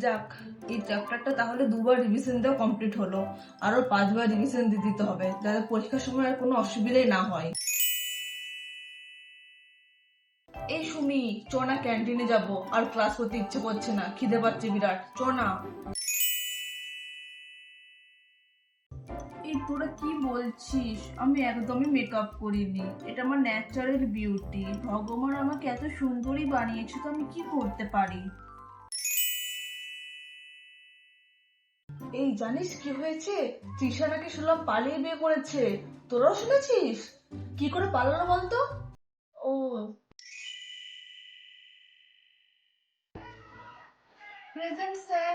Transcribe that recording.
যাক, এই চ্যাপ্টারটা তাহলে দুবার রিভিশন দেওয়া কমপ্লিট হলো। আরো 5বার রিভিশন দিতে হবে, যাতে পরীক্ষার সময় আর কোনো অসুবিধাই না হয়। এই সুমি, চ না ক্যান্টিনে যাবো, আর ক্লাস করতে ইচ্ছে করছে না, খিদে পাচ্ছে বিরাট, চ না। এই তোরা কি বলছিস? আমি একদমই মেকআপ করিনি, এটা আমার ন্যাচারাল বিউটি। ভগবান আমাকে এত সুন্দরী বানিয়েছে, তো আমি কি করতে পারি? এই জানিস কি হয়েছে? তৃষা নাকি শুনলাম পালিয়ে বিয়ে করেছে। তোরাও শুনেছিস? কি করে পালালো বলতো? ও, প্রেজেন্ট স্যার।